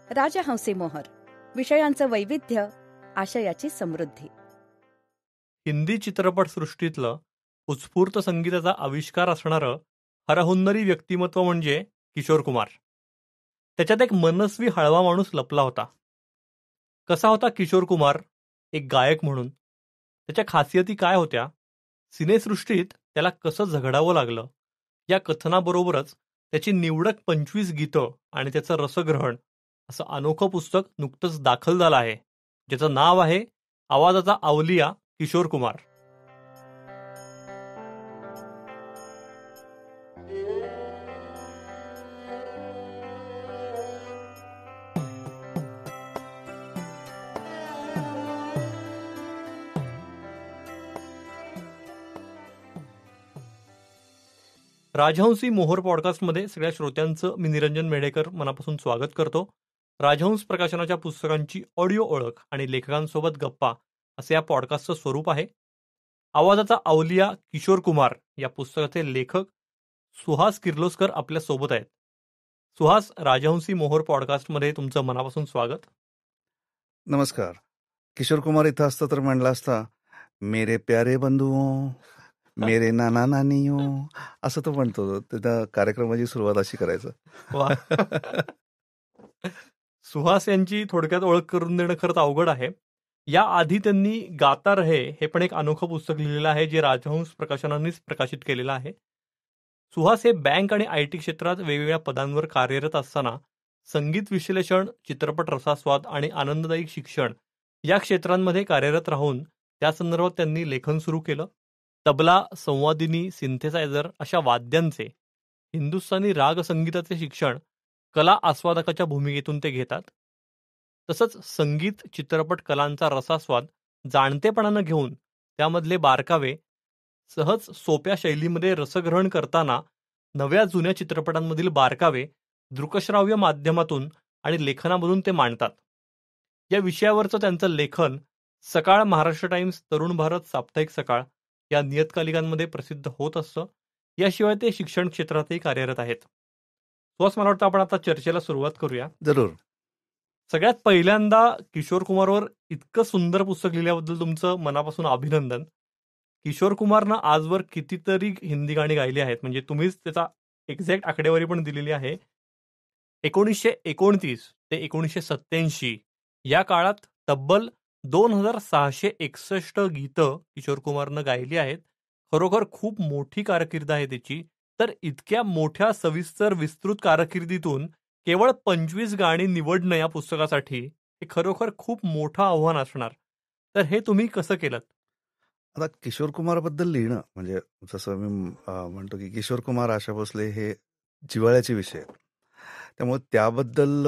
राजहंसी मोहर. विषयांचं वैविध्य, आशयाची समृद्धी. हिंदी चित्रपटसृष्टीतलं उत्स्फूर्त संगीताचा आविष्कार असणारं हरहुन्नरी व्यक्तिमत्व म्हणजे किशोर कुमार. त्याच्यात एक मनस्वी हळवा माणूस लपला होता. कसा होता किशोर कुमार एक गायक म्हणून? त्याच्या खासियती काय होत्या? सिनेसृष्टीत त्याला कसं झगडावं लागलं? या कथनाबरोबरच त्याची निवडक 25 गीतं आणि त्याचं रसग्रहण असं अनोखं पुस्तक नुकतंच दाखल झालं आहे, ज्याचं नाव आहे आवाजाचा अवलिया किशोर कुमार. राजहंसी मोहर पॉडकास्टमध्ये सगळ्या श्रोत्यांचं मी निरंजन मेढेकर मनापासून स्वागत करतो. राजहंस प्रकाशनाच्या पुस्तकांची ऑडिओ ओळख आणि लेखकांसोबत गप्पा असे या पॉडकास्टचं स्वरूप आहे. आवाजाचा अवलिया किशोर कुमार या पुस्तकाचे लेखक सुहास किर्लोस्कर आपल्या सोबत आहेत. सुहास, राजहंसी मोहर पॉडकास्टमध्ये तुमचं मनापासून स्वागत. नमस्कार. किशोर कुमार इथं असतं तर म्हणला असता, मेरे प्यारे बंधुओ, मेरे नाना नानियो, असं तो म्हणतो. त्या कार्यक्रमाची सुरुवात अशी करायचं. वा. सुहास यांची थोडक्यात ओळख करून देणं खरंच अवघड आहे. याआधी त्यांनी गाता रहे हे पण एक अनोखं पुस्तक लिहिलेलं आहे, जे राजहंस प्रकाशनानेच प्रकाशित केलेलं आहे. सुहास हे बँक आणि IT क्षेत्रात वेगवेगळ्या पदांवर कार्यरत असताना संगीत विश्लेषण, चित्रपट रसास्वाद आणि आनंददायी शिक्षण या क्षेत्रांमध्ये कार्यरत राहून त्या संदर्भात त्यांनी लेखन सुरू केलं. तबला, संवादिनी, सिंथेसायझर अशा वाद्यांचे हिंदुस्थानी राग संगीताचे शिक्षण कला आस्वादकाच्या भूमिकेतून ते घेतात. तसंच संगीत, चित्रपट कलांचा रसास्वाद जाणतेपणानं घेऊन त्यामधले बारकावे सहज सोप्या शैलीमध्ये रसग्रहण करताना नव्या जुन्या चित्रपटांमधील बारकावे दृकश्राव्य माध्यमातून आणि लेखनामधून ते मांडतात. या विषयावरचं त्यांचं लेखन सकाळ, महाराष्ट्र टाइम्स, तरुण भारत, साप्ताहिक सकाळ या नियतकालिकांमध्ये प्रसिद्ध होत असतं. याशिवाय ते शिक्षण क्षेत्रातही कार्यरत आहेत. सुहास, मला वाटतं आपण आता चर्चेला सुरुवात करूया. जरूर. सगळ्यात पहिल्यांदा किशोर कुमारवर इतकं सुंदर पुस्तक लिहिल्याबद्दल तुमचं मनापासून अभिनंदन. किशोर कुमारनं आजवर कितीतरी हिंदी गाणी गायली आहेत, म्हणजे तुम्हीच त्याचा एक्झॅक्ट आकडेवारी पण दिलेली आहे. 1929 ते 1987 या काळात तब्बल 2661 गीतं किशोर कुमारनं गायली आहेत. खरोखर खूप मोठी कारकीर्द आहे त्याची. तर इतक्या मोठ्या सविस्तर विस्तृत कारकिर्दीतून केवळ 25 गाणी निवडणं या पुस्तकासाठी हे खरोखर खूप मोठं आव्हान असणार. तर हे तुम्ही कसं केलं? आता किशोर कुमारबद्दल लिहिणं म्हणजे जसं मी म्हणतो की किशोर कुमार, आशा भोसले हे जिव्हाळ्याचे विषय आहेत. त्यामुळे त्याबद्दल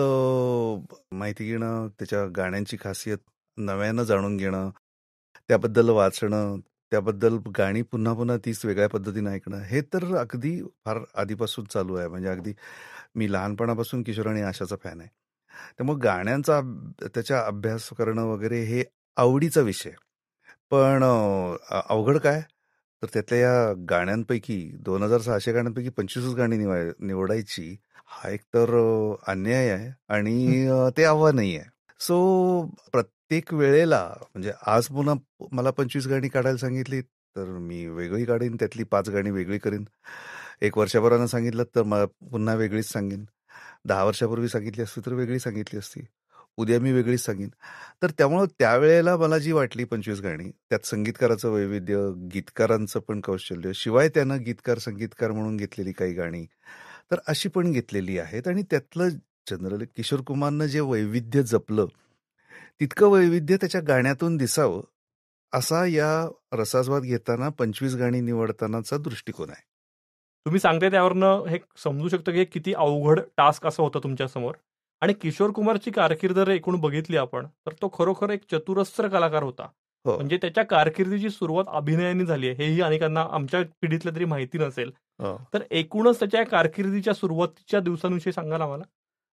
माहिती घेणं, त्याच्या गाण्यांची खासियत नव्यानं जाणून घेणं, त्याबद्दल वाचणं, त्याबद्दल गाणी पुन्हा पुन्हा तीच वेगळ्या पद्धतीने ऐकणं, हे तर अगदी फार आधीपासून चालू आहे. म्हणजे अगदी मी लहानपणापासून किशोर आणि आशाचा फॅन आहे. त्यामुळे गाण्यांचा त्याच्या अभ्यास करणं वगैरे हे आवडीचा विषय. पण अवघड काय, तर त्यातल्या या गाण्यांपैकी 2600 गाण्यांपैकी 25 गाणी निवडायची हा एक तर अन्याय आहे आणि ते आव्हानही आहे. सो प्रत्येक वेळेला म्हणजे आज पुन्हा मला 25 गाणी काढायला सांगितली तर मी वेगळी काढीन, त्यातली 5 गाणी वेगळी करीन. 1 वर्षाभरानं सांगितलं तर मला पुन्हा वेगळीच सांगेन. 10 वर्षापूर्वी सांगितली असती तर वेगळी सांगितली असती. उद्या मी वेगळीच सांगेन. तर त्यामुळं त्यावेळेला मला जी वाटली 25 गाणी, त्यात संगीतकाराचं वैविध्य, गीतकारांचं पण कौशल्य, शिवाय त्यानं गीतकार संगीतकार म्हणून घेतलेली काही गाणी तर अशी पण घेतलेली आहेत. आणि त्यातलं जनरली किशोर कुमारनं जे वैविध्य जपलं तितकं वैविध्य त्याच्या गाण्यातून दिसावं असा या रसास्वाद घेताना 25 गाणी निवडतानाचा दृष्टिकोन आहे. तुम्ही सांगते त्यावरनं हे समजू शकतो की किती अवघड टास्क असं होतं तुमच्यासमोर. आणि किशोर कुमारची कारकीर्द जर एकूण बघितली आपण तर तो खरोखर एक चतुरस्र कलाकार होता. म्हणजे त्याच्या कारकिर्दीची सुरुवात अभिनयाने झाली आहे, हेही अनेकांना आमच्या पिढीतल्या तरी माहिती नसेल. तर एकूणच त्याच्या कारकिर्दीच्या सुरुवातीच्या दिवसांविषयी सांगाल आम्हाला?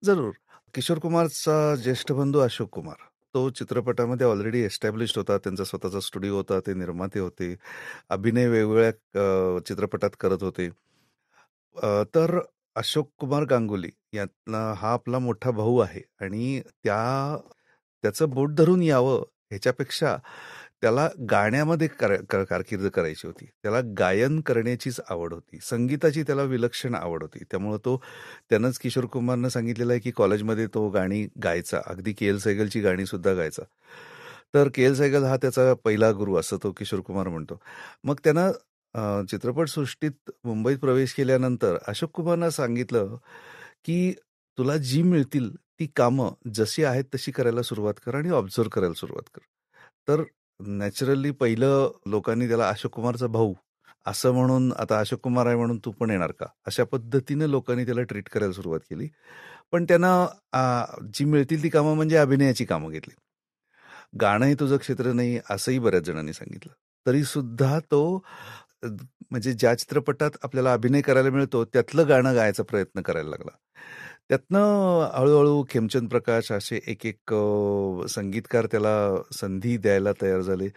जरूर. किशोर कुमारचा ज्येष्ठ बंधू अशोक कुमार, तो चित्रपटामध्ये ऑलरेडी एस्टॅब्लिश्ड होता. त्यांचा स्वतःचा स्टुडिओ होता, ते निर्माते होते, अभिनय वेगवेगळ्या चित्रपटात करत होते. तर अशोक कुमार गांगुली यातला हा आपला मोठा भाऊ आहे आणि त्याचं बोट धरून यावं ह्याच्यापेक्षा त्याला गाण्यामध्ये कारकीर्द करायची होती. त्याला गायन करण्याचीच आवड होती. संगीताची त्याला विलक्षण आवड होती. त्यामुळं त्यानंच किशोर कुमारनं सांगितलेलं आहे की कॉलेजमध्ये तो गाणी गायचा. अगदी के. एल. सहगलची गाणी सुद्धा गायचा. तर के. एल. सहगल हा त्याचा पहिला गुरु असं तो किशोर कुमार म्हणतो. मग त्यानं चित्रपटसृष्टीत मुंबईत प्रवेश केल्यानंतर अशोक कुमारनं सांगितलं की तुला जी मिळतील ती कामं जशी आहेत तशी करायला सुरुवात कर आणि ऑब्झर्व्ह करायला सुरुवात कर. तर नॅचरली पहिलं लोकांनी त्याला अशोक कुमारचा भाऊ असं म्हणून, आता अशोक कुमार आहे म्हणून तू पण येणार का, अशा पद्धतीनं लोकांनी त्याला ट्रीट करायला सुरुवात केली. पण त्यानं जी मिळतील ती कामं म्हणजे अभिनयाची कामं घेतली. गाणं हे तुझं क्षेत्र नाही असंही बऱ्याच जणांनी सांगितलं. तरी सुद्धा तो म्हणजे ज्या चित्रपटात आपल्याला अभिनय करायला मिळतो त्यातलं गाणं गायचा प्रयत्न करायला लागला. त्यातनं हळूहळू खेमचंद प्रकाश असे एक एक संगीतकार त्याला संधी द्यायला तयार झाले.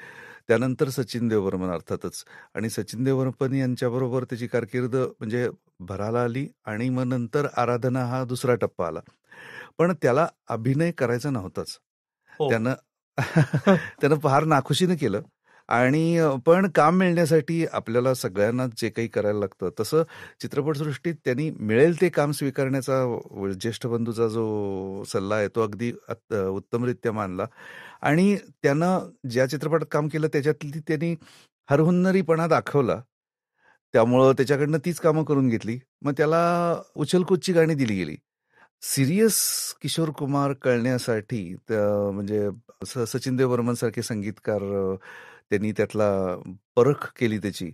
त्यानंतर सचिन देवबर्मन अर्थातच, आणि सचिन देवबर्मन यांच्याबरोबर त्याची कारकीर्द म्हणजे भराला आली. आणि मग नंतर आराधना हा दुसरा टप्पा आला. पण त्याला अभिनय करायचा नव्हताच. हो. त्यानं त्यानं फार नाखुशीनं केलं. आणि पण काम मिळण्यासाठी आपल्याला सगळ्यांना जे काही करायला लागतं तसं चित्रपटसृष्टीत त्यांनी मिळेल ते काम स्वीकारण्याचा ज्येष्ठ बंधूचा जो सल्ला आहे तो अगदी उत्तमरित्या मानला. आणि त्यानं ज्या चित्रपटात काम केलं त्याच्यातली त्यांनी हरहुन्नरीपणा दाखवला. त्यामुळं त्याच्याकडनं तीच कामं करून घेतली. मग त्याला उचलकूदची गाणी दिली गेली. सिरियस किशोर कुमार कळण्यासाठी म्हणजे सचिन देवबर्मन सारखे संगीतकार त्यांनी त्यातला परख केली त्याची.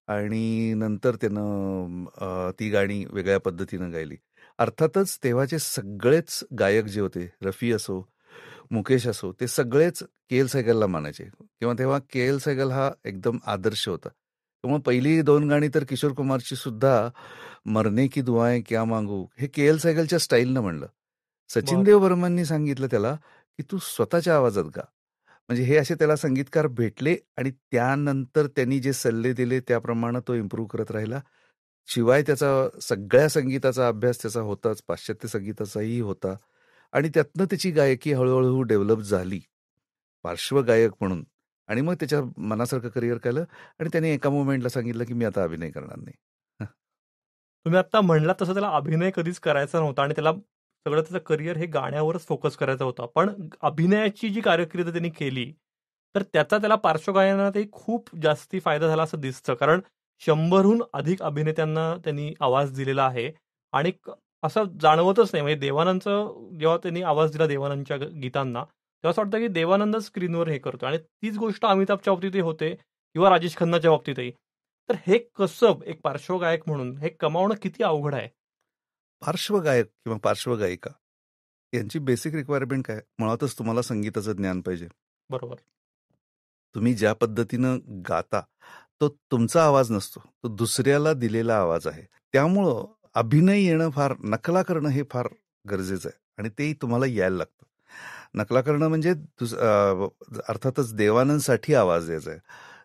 आणि नंतर त्यानं ती गाणी वेगळ्या पद्धतीनं गायली. अर्थातच तेव्हाचे सगळेच गायक जे होते, रफी असो, मुकेश असो, ते सगळेच के. एल. सहगलला मानायचे. किंवा तेव्हा के. एल. सहगल हा एकदम आदर्श होता. त्यामुळे पहिली 2 गाणी तर किशोर कुमारची सुद्धा, मरने की दुआएं क्या मांगू, हे के. एल. सहगलच्या स्टाईलनं म्हणलं. सचिन देवबर्मननी सांगितलं त्याला की तू स्वतःच्या आवाजात गा. म्हणजे हे असे त्याला संगीतकार भेटले आणि त्यानंतर त्यांनी जे सल्ले दिले त्याप्रमाणे तो इम्प्रूव्ह करत राहिला. शिवाय त्याचा सगळ्या संगीताचा अभ्यास त्याचा होताच, पाश्चात्य संगीताचाही होता. आणि त्यातनं त्याची गायकी हळूहळू डेव्हलप झाली पार्श्वगायक म्हणून. आणि मग त्याच्या मनासारखं करिअर केलं आणि त्याने एका मोमेंटला सांगितलं की मी आता अभिनय करणार नाही. तुम्ही आता म्हणला तसं त्याला अभिनय कधीच करायचा नव्हता आणि त्याला सगळं त्याचं करिअर हे गाण्यावरच फोकस करायचा होता. पण अभिनयाची जी कारकीर्द त्यांनी केली तर त्याचा त्याला पार्श्वगायनातही खूप जास्ती फायदा झाला असं दिसतं. कारण 100हून अधिक अभिनेत्यांना त्यांनी आवाज दिलेला आहे. आणि असं जाणवतच नाही, म्हणजे देवानंदचं जेव्हा त्यांनी आवाज दिला देवानंदच्या गीतांना तेव्हा असं वाटतं की देवानंद स्क्रीनवर हे करतो. आणि तीच गोष्ट अमिताभच्या बाबतीतही होते किंवा राजेश खन्नाच्या बाबतीतही. तर हे कसब एक पार्श्वगायक म्हणून हे कमावणं किती अवघड आहे? पार्श्वगायक किंवा पार्श्वगायिका यांची बेसिक रिक्वायरमेंट काय? मुळातच तुम्हाला संगीताचं ज्ञान पाहिजे. बरोबर. तुम्ही ज्या पद्धतीनं गाता तो तुमचा आवाज नसतो, तो दुसऱ्याला दिलेला आवाज आहे. त्यामुळं अभिनय येणं फार, नकला करणं हे फार गरजेचं आहे आणि तेही तुम्हाला यायला लागतं. नकला करणं म्हणजे अर्थातच देवानंदसाठी आवाज द्यायचा आहे,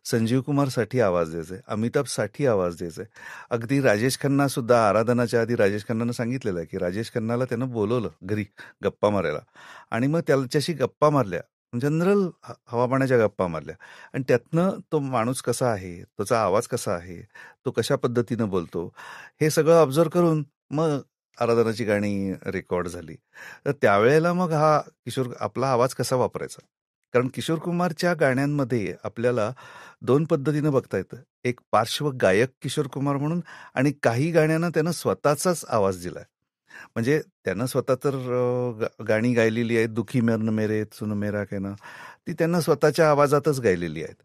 संजीव कुमारसाठी आवाज द्यायचा आहे, अमिताभसाठी आवाज द्यायचा आहे. अगदी राजेश खन्ना सुद्धा आराधनाच्या आधी राजेश खन्नानं सांगितलेलं आहे की राजेश खन्नाला त्यानं बोलवलं घरी गप्पा मारायला. आणि मग त्याच्याशी गप्पा मारल्या, जनरल हवामानाच्या गप्पा मारल्या. आणि त्यातनं तो माणूस कसा आहे, त्याचा आवाज कसा आहे, तो कशा पद्धतीनं बोलतो, हे सगळं ऑब्झर्व करून मग आराधनाची गाणी रेकॉर्ड झाली. तर त्यावेळेला मग हा किशोर आपला आवाज कसा वापरायचा, कारण किशोर कुमारच्या गाण्यांमध्ये आपल्याला 2 पद्धतीनं बघता येतं. एक पार्श्व गायक किशोर कुमार म्हणून, आणि काही गाण्यांना त्यानं स्वतःचाच आवाज दिलाय. म्हणजे त्यानं स्वतः तर गाणी गायलेली आहेत, दुखी मर्न मेरे सुन मेरा कहना, ती त्यांना स्वतःच्या आवाजातच गायलेली आहेत.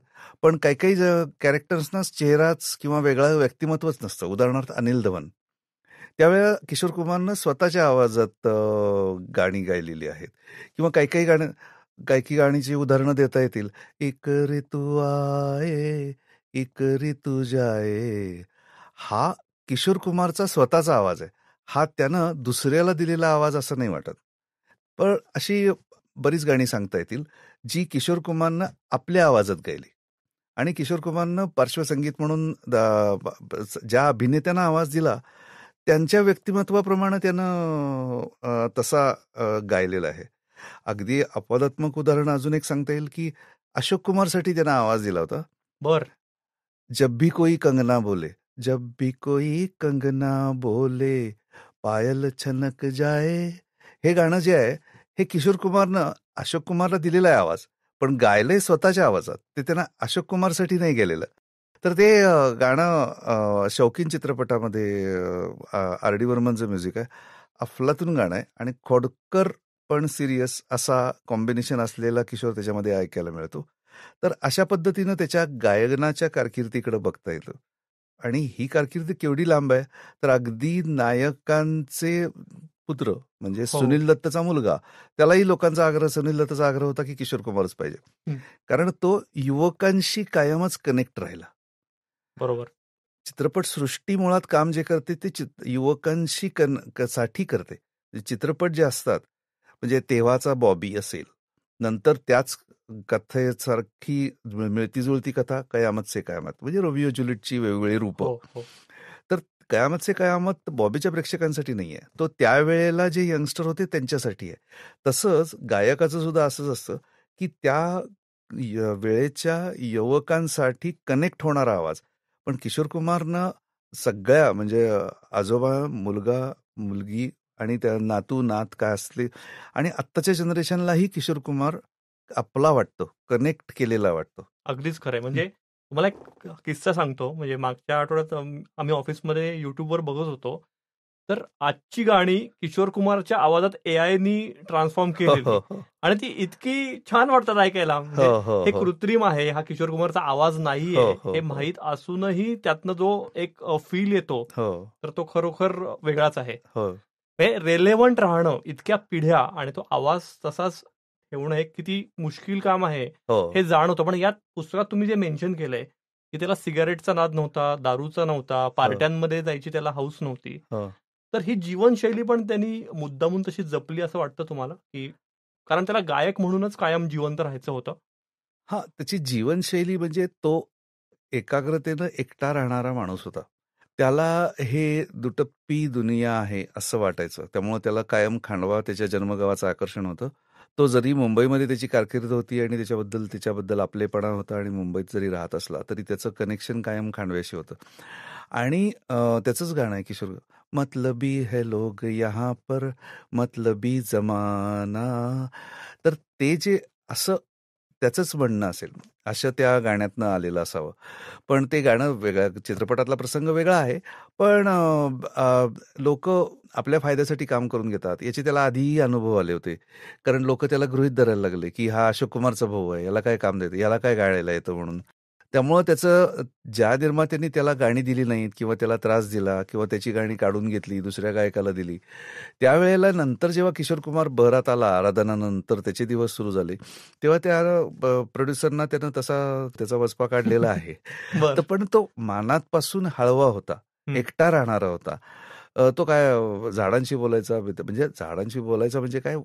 पण काही काही कॅरेक्टर्सना चेहराच किंवा वेगळा व्यक्तिमत्वच नसतं. उदाहरणार्थ अनिल दवन, त्यावेळेला किशोर कुमारनं स्वतःच्या आवाजात गाणी गायलेली आहेत. किंवा काही काही गाणीची उदाहरणं देता येतील. एक ऋतू आये एक ऋतू जाये, हा किशोर कुमारचा स्वतःचा आवाज आहे. हा त्यानं दुसऱ्याला दिलेला आवाज असं नाही वाटत. पण अशी बरीच गाणी सांगता येतील जी किशोर कुमारनं आपल्या आवाजात गायली. आणि किशोर कुमारनं पार्श्वसंगीत म्हणून ज्या अभिनेत्यांना आवाज दिला त्यांच्या व्यक्तिमत्वाप्रमाणे त्यानं तसा गायलेला आहे. अगदी अपवादात्मक उदाहरण अजून एक सांगता येईल की अशोक कुमारसाठी त्यानं आवाज दिला होता. बर जब भी कोई कंगना बोले, जब भी कोई कंगना बोले, पायल छनक जाए. हे गाणं जे आहे हे किशोर कुमारनं अशोक कुमारला दिलेला आहे आवाज, पण गायलंय स्वतःच्या आवाजात. ते त्यानं अशोक कुमारसाठी नाही गेलेलं. तर ते गाणं शौकीन चित्रपटामध्ये आर डी बर्मनचं म्युझिक आहे. अफलातून गाणं आहे आणि खोडकर पण सिरियस असा कॉम्बिनेशन असलेला किशोर त्याच्यामध्ये ऐकायला मिळतो. तर अशा पद्धतीनं त्याच्या गायनाच्या कारकिर्दीकडे बघता येतं. आणि ही कारकीर्द केवढी लांब आहे तर अगदी नायकांचे पुत्र म्हणजे सुनील दत्तचा मुलगा, त्यालाही लोकांचा आग्रह, सुनील दत्तचा आग्रह होता की किशोर कुमारच पाहिजे, कारण तो युवकांशी कायमच कनेक्ट राहिला. बरोबर. चित्रपट सृष्टी मुळात काम जे करते ते युवकांशी साठी करते. चित्रपट जे असतात म्हणजे तेव्हाचा बॉबी असेल, नंतर त्याच कथेसारखी मिळती जुळती कथा कयामत से कयामत म्हणजे रोमिओ ज्युलियटची वेगवेगळी रूपं. तर कयामत से कयामत बॉबीच्या प्रेक्षकांसाठी नाही आहे, तो त्यावेळेला जे यंगस्टर होते त्यांच्यासाठी आहे. तसंच गायकाचं सुद्धा असंच असतं की त्या वेळेच्या युवकांसाठी कनेक्ट होणारा आवाज. पण किशोर कुमारनं सगळ्या म्हणजे आजोबा, मुलगा, मुलगी आणि त्या नातू नात काय असले आणि आत्ताच्या जनरेशनलाही किशोर कुमार आपला वाटतो, कनेक्ट केलेला वाटतो. अगदीच खरंय. म्हणजे तुम्हाला एक किस्सा सांगतो. म्हणजे मागच्या आठवड्यात आम्ही ऑफिसमध्ये युट्यूबवर बघत होतो, तर आजची गाणी किशोर कुमारच्या आवाजात एआयनी ट्रान्सफॉर्म केलेली आणि ती इतकी छान वाटतात ऐकायला. म्हणजे हे कृत्रिम आहे, हा किशोर कुमारचा आवाज नाहीये हे माहीत असूनही त्यातनं जो एक फील येतो तर तो खरोखर वेगळाच आहे. हे रेलेव्हंट राहणं इतक्या पिढ्या आणि तो आवाज तसाच ठेवणं एक किती मुश्किल काम आहे हे जाणवतं. पण यात पुस्तकात तुम्ही जे मेन्शन केलंय की त्याला सिगारेटचा नाद नव्हता, दारूचा नव्हता, पार्ट्यांमध्ये जायची त्याला हौस नव्हती, तर ही जीवनशैली पण त्यांनी मुद्दामून तशी जपली असं वाटतं तुम्हाला? की कारण त्याला गायक म्हणूनच कायम जिवंत राहायचं होतं. हा, त्याची जीवनशैली म्हणजे तो एकाग्रतेनं एकटा राहणारा माणूस होता. त्याला हे दुटप्पी दुनिया आहे असं वाटायचं, त्यामुळे त्याला कायम खांडवा त्याच्या जन्मगावाचं आकर्षण होतं. तो जरी मुंबईमध्ये त्याची कारकीर्द होती आणि त्याच्याबद्दल आपलेपणा होता आणि मुंबईत जरी राहत असला तरी त्याचं कनेक्शन कायम खांडव्याशी होतं. आणि त्याचंच गाणं आहे किशोर, मतलबी है लोग यहाँ पर मतलबी जमाना. तर ते जे असं त्याचंच म्हणणं असेल असं त्या गाण्यातनं आलेलं असावं. पण ते गाणं वेगळं, चित्रपटातला प्रसंग वेगळा आहे, पण लोक आपल्या फायद्यासाठी काम करून घेतात याचे त्याला आधीही अनुभव आले होते. कारण लोक त्याला गृहीत धरायला लागले की हा अशोक कुमारचा भाऊ आहे, याला काय काम देतं, याला काय गायला येतं म्हणून. त्यामुळं त्याचं ज्या निर्मात्यांनी त्याला गाणी दिली नाहीत किंवा त्याला त्रास दिला किंवा त्याची गाणी काढून घेतली दुसऱ्या गायकाला दिली, त्यावेळेला नंतर जेव्हा किशोर कुमार बहरात आला, आराधनानंतर त्याचे दिवस सुरू झाले, तेव्हा त्या प्रोड्युसरना त्यानं त्याचा वचपा काढलेला आहे. तर पण तो मानातपासून हळवा होता, एकटा राहणारा होता. तो काय झाडांशी बोलायचा, म्हणजे झाडांशी बोलायचा म्हणजे काय,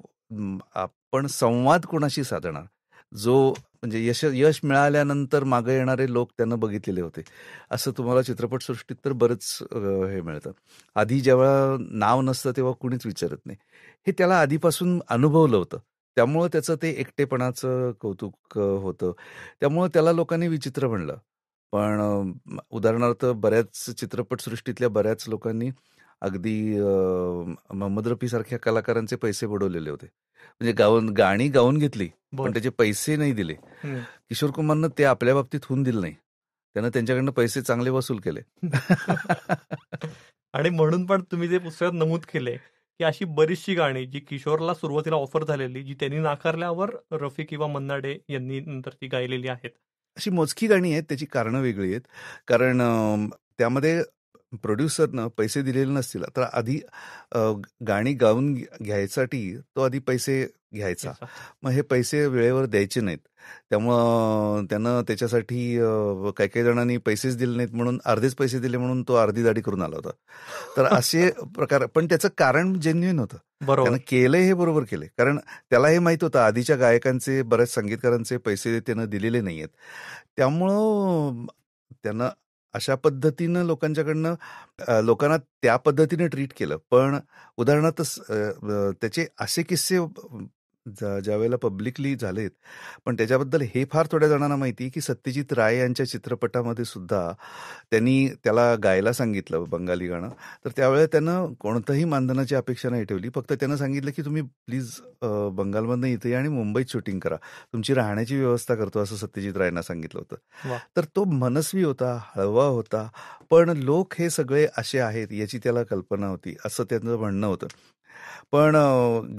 आपण संवाद कोणाशी साधणार, जो म्हणजे यश मिळाल्यानंतर मागे येणारे लोक त्यांना बघितलेले होते. असं तुम्हाला चित्रपटसृष्टीत तर बरंच हे मिळतं. आधी जेव्हा नाव नसतं तेव्हा कुणीच विचारत नाही, हे त्याला आधीपासून अनुभवलं होतं. त्यामुळं त्याचं ते एकटेपणाचं कौतुक होतं, त्यामुळं त्याला लोकांनी विचित्र म्हणलं. पण उदाहरणार्थ बऱ्याच चित्रपटसृष्टीतल्या बऱ्याच लोकांनी अगदी मोहम्मद रफी सारख्या कलाकारांचे पैसे बुडवलेले होते. म्हणजे गाणी गाऊन घेतली पण त्याचे पैसे नाही दिले. किशोर कुमारनं ते आपल्या बाबतीत होऊन दिलं नाही, त्यानं त्यांच्याकडनं पैसे चांगले वसूल केले. आणि म्हणून पण तुम्ही जे पुस्तकात नमूद केले की अशी बरीचशी गाणी जी किशोरला सुरुवातीला ऑफर झालेली, जी त्यांनी नाकारल्यावर रफी किंवा मन्ना डे यांनी नंतर ती गायलेली आहेत, अशी मोजकी गाणी आहेत. त्याची कारणं वेगळी आहेत, कारण त्यामध्ये प्रोड्युसरनं पैसे दिलेले नसतील तर आधी गाणी गाऊन घ्यायसाठी तो आधी पैसे घ्यायचा, मग हे पैसे वेळेवर द्यायचे नाहीत, त्यामुळं त्यानं त्याच्यासाठी काही काही जणांनी पैसेच दिले नाहीत म्हणून अर्धेच पैसे दिले म्हणून तो अर्धी दाढी करून आला होता. तर असे प्रकार, पण त्याचं कारण जेन्युइन होतं, त्यानं केलंय हे बरोबर केले, कारण त्याला हे माहित होतं आधीच्या गायकांचे बऱ्याच संगीतकारांचे पैसे त्यानं दिलेले नाहीयेत. त्यामुळं त्यानं अशा पद्धतीनं लोकांना त्या पद्धतीने ट्रीट केलं. पण उदाहरणार्थ त्याचे असे किस्से ज्या वेळेला पब्लिकली झालेत, पण त्याच्याबद्दल हे फार थोड्या जणांना माहिती की सत्यजित राय यांच्या चित्रपटामध्ये सुद्धा त्यांनी त्याला गायला सांगितलं बंगाली गाणं. तर त्यावेळेला त्यानं कोणतंही मानधनाची अपेक्षा नाही ठेवली. फक्त त्यानं सांगितलं की तुम्ही प्लीज बंगालमधनं इथे या आणि मुंबईत शूटिंग करा, तुमची राहण्याची व्यवस्था करतो, असं सत्यजित रायना सांगितलं होतं. वा. तर तो मनस्वी होता, हळवा होता, पण लोक हे सगळे असे आहेत याची त्याला कल्पना होती, असं त्यांचं म्हणणं होतं. पण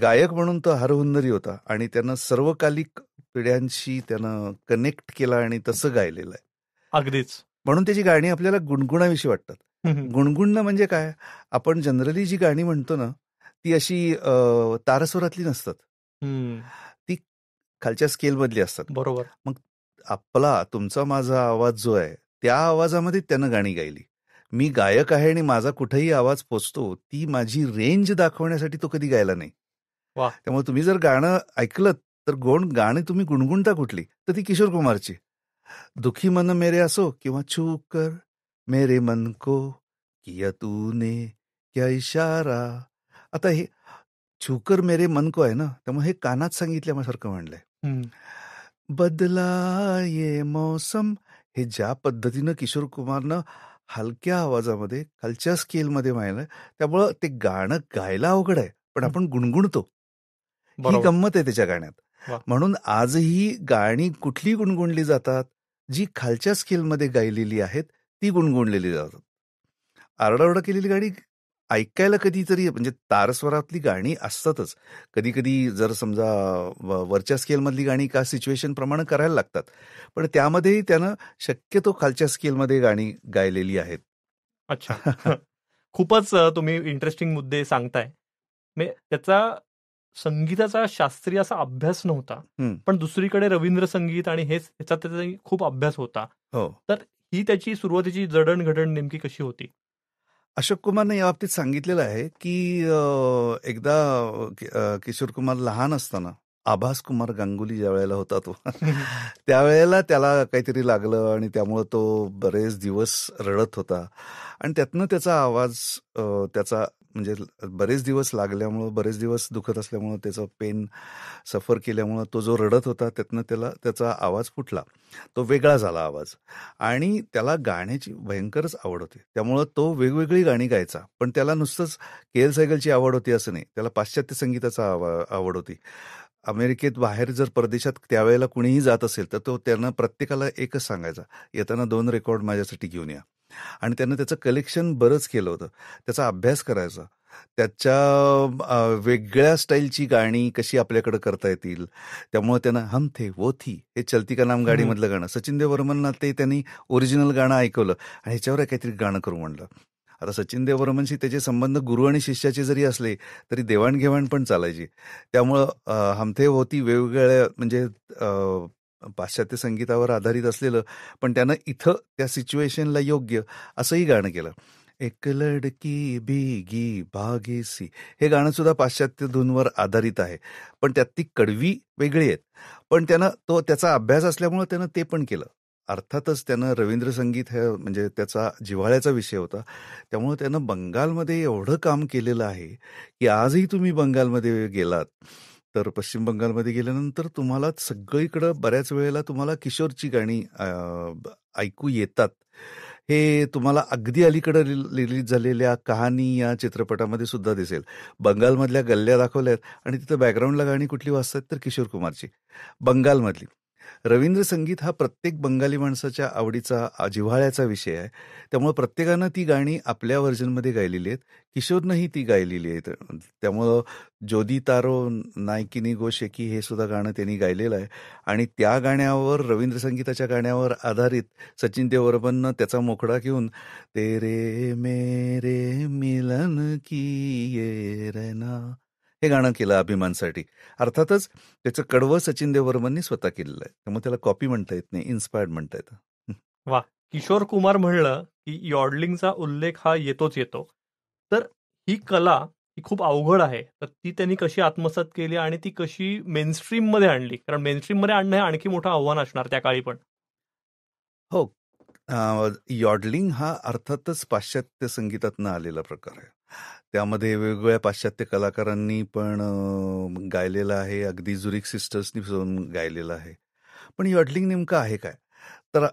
गायक म्हणून तो हरहुन्नरी होता आणि त्यानं सर्वकालिक पिढ्यांशी त्यानं कनेक्ट केला आणि तसं गायलेलं आहे. अगदीच. म्हणून त्याची गाणी आपल्याला गुणगुणाविषयी वाटतात. हम्म. गुणगुणणं म्हणजे काय, आपण जनरली जी गाणी म्हणतो ना ती अशी तारस्वरातली नसतात, हम्म. ती खालच्या स्केलमधली असतात. बरोबर. मग आपला तुमचा माझा आवाज जो आहे त्या आवाजामध्ये त्यानं गाणी गायली. मी गायक आहे आणि माझा कुठेही आवाज पोचतो, ती माझी रेंज दाखवण्यासाठी तो कधी गायला नाही. वा. त्यामुळे तुम्ही जर गाणं ऐकलं तर गाणी तुम्ही गुणगुणता कुठली, तर ती किशोर कुमारची. दुखी मन मेरे असो किंवा छू कर मेरे मन को किया तूने क्या इशारा. आता हे छूकर मेरे मन को आहे ना, त्यामुळे हे कानात सांगितल्यासारखं म्हणलंय. हम्म. बदला ये मौसम, हे ज्या पद्धतीनं किशोर कुमारनं हलक्या आवाजामध्ये खालच्या स्केलमध्ये माहिलंय, त्यामुळं ते गाणं गायला अवघड आहे, पण आपण गुणगुणतो. ही बरोबर. गंमत आहे त्याच्या गाण्यात. वा. म्हणून आजही गाणी कुठली गुणगुणली जातात, जी खालच्या स्केलमध्ये गायलेली आहेत ती गुणगुणलेली जातात. आरडाओरडा केलेली गाणी ऐकायला कधीतरी, म्हणजे तारस्वरातली गाणी असतातच. कधी कधी जर समजा वरच्या स्केलमधली गाणी का सिच्युएशन प्रमाणे करायला लागतात, पण त्यामध्येही त्यानं शक्यतो खालच्या स्केलमध्ये गाणी गायलेली आहेत. अच्छा. खूपच तुम्ही इंटरेस्टिंग मुद्दे सांगताय. म्हणजे त्याचा संगीताचा शास्त्रीय असा अभ्यास नव्हता, पण दुसरीकडे रवींद्र संगीत आणि ह्याचा त्याचा खूप अभ्यास होता. हो. तर ही त्याची सुरुवातीची जडणघडण नेमकी कशी होती? अशोक कुमारने या बाबतीत सांगितलेलं आहे की एकदा किशोर कुमार लहान असताना आभास कुमार गांगुली ज्या वेळेला होता तो त्यावेळेला त्याला काहीतरी लागलं आणि त्यामुळं तो बरेच दिवस रडत होता आणि त्यातनं त्याचा आवाज त्याचा म्हणजे बरेच दिवस लागल्यामुळं, बरेच दिवस दुखत असल्यामुळं, त्याचं पेन सफर केल्यामुळं तो जो रडत होता त्यातनं त्याचा आवाज फुटला, तो वेगळा झाला आवाज. आणि त्याला गाण्याची भयंकरच आवड होती, त्यामुळं तो वेगवेगळी गाणी गायचा. पण त्याला नुसतंच के.एल. सहगलची आवड होती असं नाही, त्याला पाश्चात्य संगीताचा आवड होती. अमेरिकेत बाहेर जर परदेशात त्यावेळेला कुणीही जात असेल तर तो त्यांना प्रत्येकाला एकच सांगायचा, येताना 2 रेकॉर्ड माझ्यासाठी घेऊन या. आणि त्यानं त्याचं कलेक्शन बरंच केलं होतं, त्याचा अभ्यास करायचा, त्याच्या वेगळ्या स्टाईलची गाणी कशी आपल्याकडे करता येतील. त्यामुळे त्यानं हम थे वो थी हे चलती का नाम गाडीमधलं गाणं सचिन देव बर्मनला ते त्यांनी ओरिजिनल गाणं ऐकवलं आणि ह्याच्यावर काहीतरी गाणं करू म्हणलं. आता सचिन देव बर्मनशी त्याचे संबंध गुरु आणि शिष्याचे जरी असले तरी देवाणघेवाण पण चालायची. त्यामुळं हम थे वो थी वेगवेगळ्या म्हणजे पाश्चात्य संगीतावर आधारित असलेलं, पण त्यानं इथं त्या सिच्युएशनला योग्य असंही गाणं केलं. एक लडकी भीगी भागीसी हे गाणं सुद्धा पाश्चात्य धूनवर आधारित आहे, पण त्यात ती कडवी वेगळी आहेत. पण त्यानं त्याचा अभ्यास असल्यामुळं त्यानं ते पण केलं. अर्थातच त्यानं रवींद्र संगीत हे म्हणजे त्याचा जिव्हाळ्याचा विषय होता, त्यामुळं त्यानं बंगालमध्ये एवढं काम केलेलं आहे की आजही तुम्ही बंगालमध्ये गेलात तर पश्चिम बंगालमध्ये गेल्यानंतर तुम्हाला सगळीकडं बऱ्याच वेळेला तुम्हाला किशोरची गाणी ऐकू येतात. हे तुम्हाला अगदी अलीकडं रिलीज झालेल्या कहाणी या चित्रपटामध्ये सुद्धा दिसेल. बंगालमधल्या गल्ल्या दाखवल्यात आणि तिथं बॅकग्राऊंडला गाणी कुठली वाजतात तर किशोर कुमारची, बंगालमधली. रवींद्र संगीत हा प्रत्येक बंगाली माणसाच्या आवडीचा जिव्हाळ्याचा विषय आहे, त्यामुळं प्रत्येकानं ती गाणी आपल्या व्हर्जनमध्ये गायलेली आहेत. किशोरनंही ती गायलेली आहेत. त्यामुळं जोदी तारो नायकिनी गो शेकी हे सुद्धा गाणं त्यांनी गायलेलं आहे आणि त्या गाण्यावर रवींद्र संगीताच्या गाण्यावर आधारित सचिन देव बर्मननं त्याचा मोकळा घेऊन तेरे मेरे मिलन की ये रहना हे गाणं केलं अभिमानसाठी. अर्थातच त्याचं कडवं सचिन देव बर्मननी स्वतः केलेलं आहे, त्यामुळे त्याला कॉपी म्हणता येत नाही, इन्स्पायर्ड म्हणता येतं. वा. किशोर कुमार म्हणलं की यॉडलिंगचा उल्लेख हा येतो. तर ही कला ही खूप अवघड आहे, तर ती त्यांनी कशी आत्मसात केली आणि ती कशी मेनस्ट्रीम मध्ये आणली? कारण मेनस्ट्रीम मध्ये आणणं हे आणखी मोठं आव्हान असणार त्या काळी पण. हो, यॉडलिंग हा अर्थातच पाश्चात्य संगीतातनं आलेला प्रकार आहे. त्यामध्ये वेगवेगळ्या पाश्चात्य कलाकारांनी पण गायलेलं आहे. अगदी झुरिक सिस्टर्सनी पण गायलेलं आहे. पण यॉडलिंग नेमकं आहे काय? तर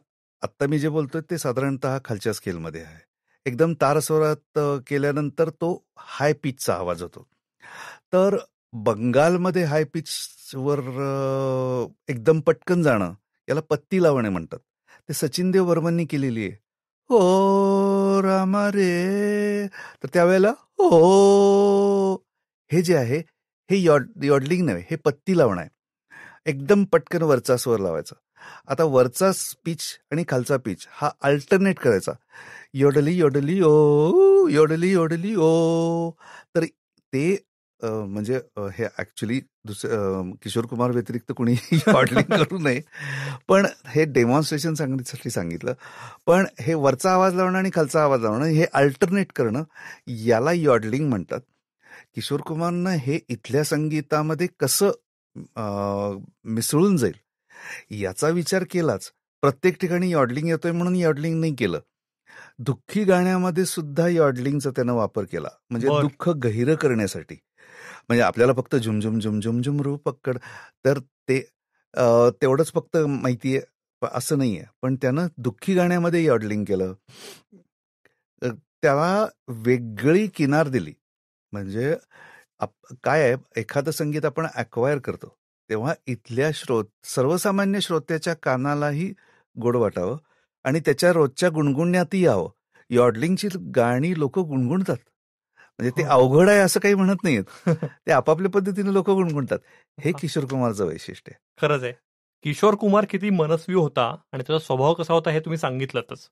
आत्ता मी जे बोलतोय ते साधारणतः खालच्या स्केलमध्ये आहे. एकदम तारस्वरात केल्यानंतर तो हाय पिचचा आवाज होतो. तर बंगालमध्ये हाय पिचवर एकदम पटकन जाणं याला पत्ती लावणे म्हणतात. ते सचिनदेव वर्मननी केलेली आहे. हो रामा रे, तर त्यावेळेला हो हे जे आहे हे यॉडलिंग नव्हे, हे पत्ती लावणं आहे. एकदम पटकन वरचा स्वर लावायचा. आता वरचा पिच आणि खालचा पिच हा अल्टरनेट करायचा. योडली योडली ओ, योडली योडली ओ. तर ते म्हणजे हे ऍक्च्युली किशोर कुमार व्यतिरिक्त कुणी यॉडलिंग करू नये, पण हे डेमॉन्स्ट्रेशन सांगण्यासाठी सांगितलं. पण हे वरचा आवाज लावणं आणि खालचा आवाज लावणं हे अल्टरनेट करणं याला यॉडलिंग म्हणतात. किशोर कुमारनं हे इथल्या संगीतामध्ये कसं मिसळून जाईल याचा विचार केलाच. प्रत्येक ठिकाणी यॉडलिंग येतोय म्हणून यॉडलिंग नाही केलं. दुःखी गाण्यामध्ये सुद्धा यॉडलिंगचा त्यानं वापर केला, म्हणजे दुःख गहिरं करण्यासाठी. म्हणजे आपल्याला फक्त झुमझुम झुमझुम झुमरू पक्कड तर ते तेवढंच फक्त माहितीये असं नाहीये, पण त्यानं दुःखी गाण्यामध्ये यॉडलिंग केलं. त्याला वेगळी किनार दिली. म्हणजे काय आहे, एखादं संगीत आपण अक्वायर करतो तेव्हा इथल्या सर्वसामान्य श्रोत्याच्या कानालाही गोड वाटावं आणि त्याच्या रोजच्या गुणगुणण्यातही यावं. यॉडलिंगची गाणी लोक गुणगुणतात, म्हणजे ते अवघड आहे असं काही म्हणत नाहीत. ते आपापल्या पद्धतीने लोक गुणगुणतात. हे किशोर कुमारचं वैशिष्ट्य आहे. खरंच आहे. किशोर कुमार किती मनस्वी होता आणि त्याचा स्वभाव कसा होता हे तुम्ही सांगितलंतच.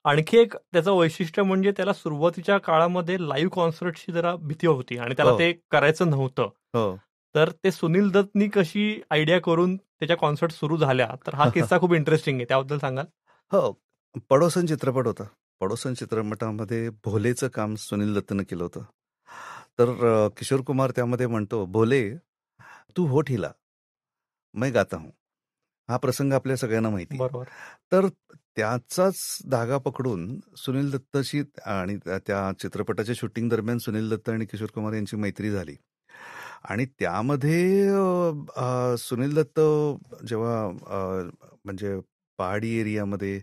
आणखी एक त्याचं वैशिष्ट्य म्हणजे त्याला सुरुवातीच्या काळामध्ये लाईव्ह कॉन्सर्टची जरा भीती होती आणि त्याला ते करायचं नव्हतं. तर ते सुनील दत्तनी कशी आयडिया करून त्याच्या कॉन्सर्ट सुरू झाल्या, तर हा किस्सा खूप इंटरेस्टिंग आहे, त्याबद्दल सांगाल? हो, पडोसन चित्रपट होता. पडोसन चित्रपटामध्ये भोलेचं काम सुनील दत्तनं केलं होतं. तर किशोर कुमार त्यामध्ये म्हणतो, भोले तू हो ठिला मैं गाता हूं. हा प्रसंग आपल्या सगळ्यांना माहिती. बरोबर. तर त्याचाच धागा पकडून सुनील दत्तशी आणि त्या चित्रपटाच्या शूटिंग दरम्यान सुनील दत्त आणि किशोर कुमार यांची मैत्री झाली. आणि त्यामध्ये सुनील दत्त जेव्हा म्हणजे पहाडी एरियामध्ये,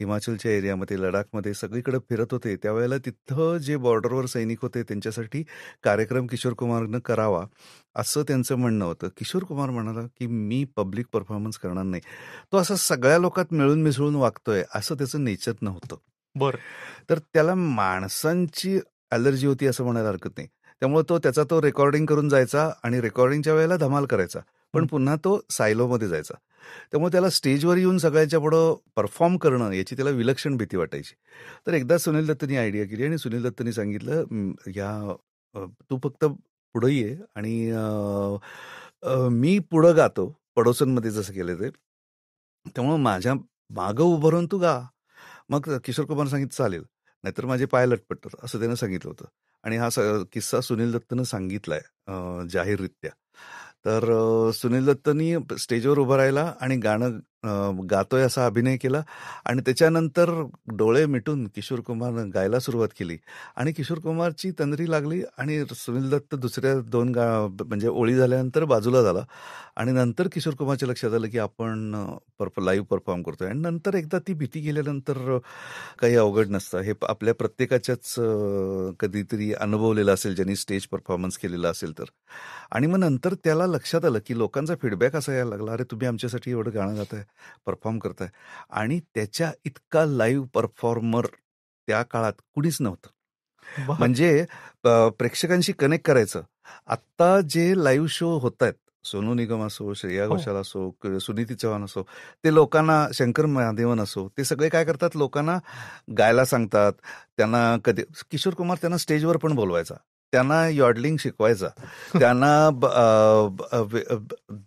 हिमाचलच्या एरियामध्ये, लडाखमध्ये सगळीकडे फिरत होते, त्यावेळेला तिथं जे बॉर्डरवर सैनिक होते त्यांच्यासाठी कार्यक्रम किशोर कुमारनं करावा असं त्यांचं म्हणणं होतं. किशोर कुमार म्हणाला की मी पब्लिक परफॉर्मन्स करणार नाही. तो असं सगळ्या लोकात मिळून मिसळून वागतोय असं त्याचं नेचर नव्हतं. बरं. तर त्याला माणसांची ॲलर्जी होती असं म्हणायला हरकत नाही. त्यामुळे तो रेकॉर्डिंग करून जायचा आणि रेकॉर्डिंगच्या वेळेला धमाल करायचा, पण पुन्हा तो सायलोमध्ये जायचा. त्यामुळे त्याला स्टेजवर येऊन सगळ्यांच्या पुढं परफॉर्म करणं याची त्याला विलक्षण भीती वाटायची. तर एकदा सुनील दत्तनी आयडिया केली आणि सुनील दत्तनी सांगितलं, तू फक्त पुढं ये आणि मी पुढं गातो, पडोसनमध्ये जसं केलं ते, त्यामुळं माझ्या मागं उभं राहून तू गा. मग किशोर कुमार सांगितलं चालेल, नाहीतर माझे पाय लटपटतात असं त्यानं सांगितलं होतं. आणि हा किस्सा सुनील दत्तनं सांगितलाय जाहीररित्या. तर सुनील दत्तनी स्टेजवर उभं राहिला आणि गाणं गातोय असा अभिनय केला आणि त्याच्यानंतर डोळे मिटून किशोर कुमारनं गायला सुरुवात केली आणि किशोर कुमारची तंद्री लागली आणि सुनील दत्त दुसऱ्या 2 म्हणजे ओळी झाल्यानंतर बाजूला झाला आणि नंतर किशोर कुमारच्या लक्षात आलं की आपण लाईव्ह परफॉर्म करतोय. आणि नंतर एकदा ती भीती गेल्यानंतर काही अवघड नसतं. हे आपल्या प्रत्येकाच्याच कधीतरी अनुभवलेलं असेल ज्यांनी स्टेज परफॉर्मन्स केलेला असेल तर. आणि मग नंतर त्याला लक्षात आलं की लोकांचा फीडबॅक असा यायला लागला, अरे तुम्ही आमच्यासाठी एवढं गाणं गाताय, परफॉर्म करताय. आणि त्याच्या इतका लाईव्ह परफॉर्मर त्या काळात कुणीच नव्हतं. म्हणजे प्रेक्षकांशी कनेक्ट करायचं. आत्ता जे लाईव्ह शो होत आहेत, सोनू निगम असो, श्रेया घोषाल असो, सुनीती चव्हाण असो, ते लोकांना, शंकर महादेवन असो, ते सगळे काय करतात, लोकांना गायला सांगतात. त्यांना कधी किशोर कुमार त्यांना स्टेजवर पण बोलवायचा, त्यांना यॉडलिंग शिकवायचा, त्यांना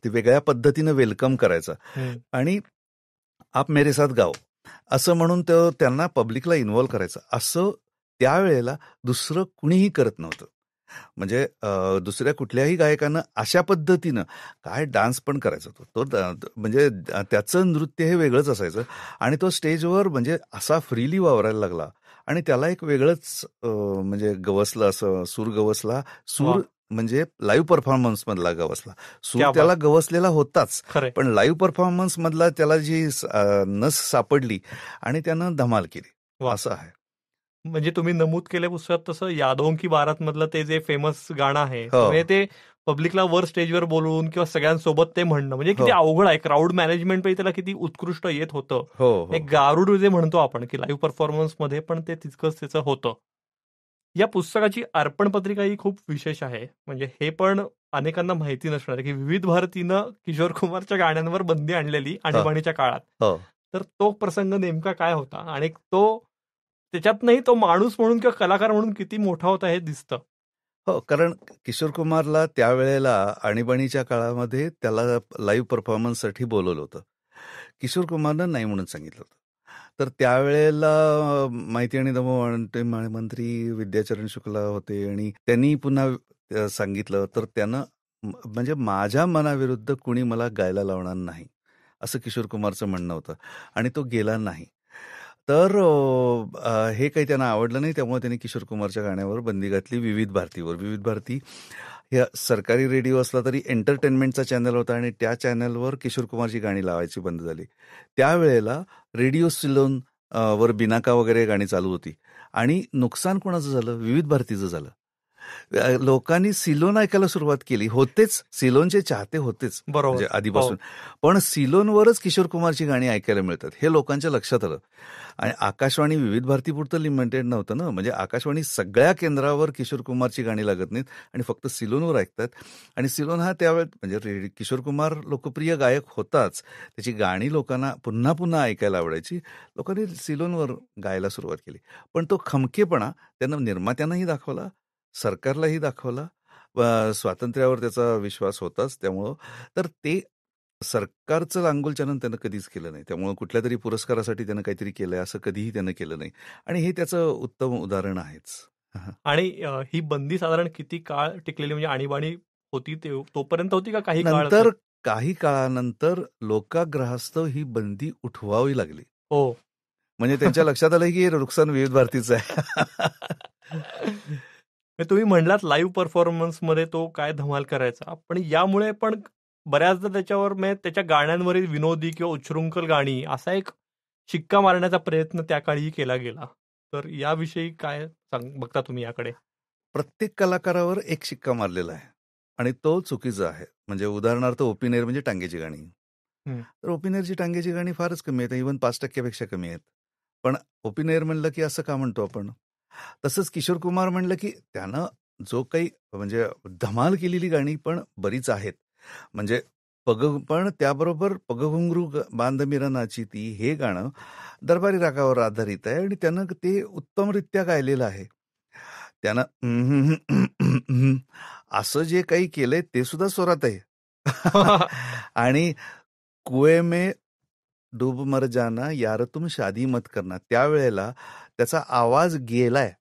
वेगळ्या पद्धतीनं वेलकम करायचा आणि आप मेरे साथ गाओ असं म्हणून त्यांना पब्लिकला इन्व्हॉल्व्ह करायचं. असं त्यावेळेला दुसरं कुणीही करत नव्हतं. म्हणजे दुसऱ्या कुठल्याही गायकानं अशा पद्धतीनं काय डान्स पण करायचा म्हणजे त्याचं नृत्य हे वेगळंच असायचं आणि तो स्टेजवर म्हणजे असा फ्रीली वावरायला लागला आणि त्याला एक वेगळंच म्हणजे गवसलं, असं सूर गवसला. सूर वा, म्हणजे लाईव्ह परफॉर्मन्स मधला गवसला. सूर क्या त्याला बात. गवसलेला होताच, खरंय. पण लाईव्ह परफॉर्मन्स मधला त्याला जी नस सापडली आणि त्यानं धमाल केली, वा. असं आहे. म्हणजे तुम्ही नमूद केल्या पुस्तकात तसं यादों की बारात मधलं ते जे फेमस गाणं आहे, हो, म्हणजे ते पब्लिकला वर स्टेजवर बोलवून किंवा सगळ्यांसोबत ते म्हणणं म्हणजे हो, किती अवघड आहे. क्राऊड मॅनेजमेंट पण त्याला किती उत्कृष्ट येत होतं. हो, हो, एक गारुड जे म्हणतो आपण की लाईव्ह परफॉर्मन्स मध्ये पण ते तितकंच त्याचं होतं. या पुस्तकाची अर्पण पत्रिका ही खूप विशेष आहे. म्हणजे हे पण अनेकांना माहिती नसणार आहे की विविध भारतीनं किशोर कुमारच्या गाण्यांवर बंदी आणलेली हो, आणीबाणीच्या काळात. हो. तर तो प्रसंग नेमका काय होता आणि तो त्याच्यातनंही तो माणूस म्हणून किंवा कलाकार म्हणून किती मोठा होता हे दिसतं. हो, कारण किशोर कुमारला त्यावेळेला आणीबाणीच्या काळामध्ये त्याला लाईव्ह परफॉर्मन्ससाठी बोलवलं होतं. किशोर कुमारनं नाही म्हणून सांगितलं होतं. तर त्यावेळेला माहिती आणि मंत्री विद्याचरण शुक्ला होते आणि त्यांनी पुन्हा सांगितलं, तर त्यानं म्हणजे माझ्या मनाविरुद्ध कुणी मला गायला लावणार नाही, असं किशोर कुमारचं म्हणणं होतं आणि तो गेला नाही. तर हे काही त्यांना आवडलं नाही, त्यामुळे त्यांनी किशोर कुमारच्या गाण्यावर बंदी घातली विविध भारतीवर. विविध भारती हे सरकारी रेडिओ असला तरी एंटरटेनमेंटचा चॅनल होता आणि त्या चॅनलवर किशोर कुमारची गाणी लावायची बंद झाली. त्यावेळेला रेडिओ सिलोन वर बिनाका वगैरे गाणी चालू होती आणि नुकसान कोणाचं झालं? विविध भारतीचं झालं. लोकांनी सिलोन ऐकायला सुरुवात केली. होतेच, सिलोनचे चाहते होतेच बरोबर. म्हणजे हो. आधीपासून. पण सिलोनवरच किशोर कुमारची गाणी ऐकायला मिळतात, हे लोकांच्या लक्षात आलं. आणि आकाशवाणी विविध भारतीपुरतं लिमिटेड नव्हतं ना, म्हणजे आकाशवाणी सगळ्या केंद्रावर किशोर कुमारची गाणी लागत नाहीत आणि फक्त सिलोनवर ऐकतात. आणि सिलोन हा त्यावेळेस म्हणजे किशोर कुमार लोकप्रिय गायक होताच, त्याची गाणी लोकांना पुन्हा पुन्हा ऐकायला आवडायची. लोकांनी सिलोनवर गायला सुरुवात केली. पण तो खमकेपणा त्यानं निर्मात्यांनाही दाखवला, सरकारलाही दाखवला. स्वातंत्र्यावर त्याचा विश्वास होताच त्यामुळं. तर ते सरकारचं लांगुलचालन त्यानं कधीच केलं नाही. त्यामुळं कुठल्या तरी पुरस्कारासाठी त्यानं काहीतरी केलंय असं कधीही त्यानं केलं नाही. आणि हे त्याचं उत्तम उदाहरण आहेच. आणि ही बंदी साधारण किती काळ टिकलेली म्हणजे आणीबाणी होती तोपर्यंत होती का काही काळ? नंतर काही काळानंतर लोकाग्रहास्तव ही बंदी उठवावी लागली. हो. म्हणजे त्यांच्या लक्षात आलं की हे नुकसान विविध भारतीचं आहे. तुम्ही म्हणलात लाईव्ह परफॉर्मन्स मध्ये तो काय धमाल करायचा, पण यामुळे पण बऱ्याचदा त्याच्यावर त्याच्या गाण्यांवरील विनोदी किंवा उच्छृंखल गाणी असा एक शिक्का मारण्याचा प्रयत्न त्या काळीही केला गेला. तर याविषयी काय बघता तुम्ही याकडे? प्रत्येक कलाकारावर एक शिक्का मारलेला आहे आणि तो चुकीचा आहे. म्हणजे उदाहरणार्थ ओपिनियर म्हणजे टांगेची गाणी. तर ओपिनियरची टांगेची गाणी फारच कमी आहेत, इव्हन 5% पेक्षा कमी आहेत. पण ओपिनियर म्हणलं की असं का म्हणतो आपण? तसंच किशोर कुमार म्हणलं की त्यानं जो काही म्हणजे धमाल केलेली गाणी पण बरीच आहेत. म्हणजे पण त्याबरोबर पगघुंगरू बांध मिरा नाची ती हे गाणं दरबारी रागावर आधारित आहे आणि त्यानं ते उत्तमरित्या गायलेलं आहे. त्यानं असं जे काही केलंय ते सुद्धा स्वरात आहे. आणि कुएं में डूब मर जाना यार तुम शादी मत करना, त्यावेळेला त्याचा आवाज गेलाय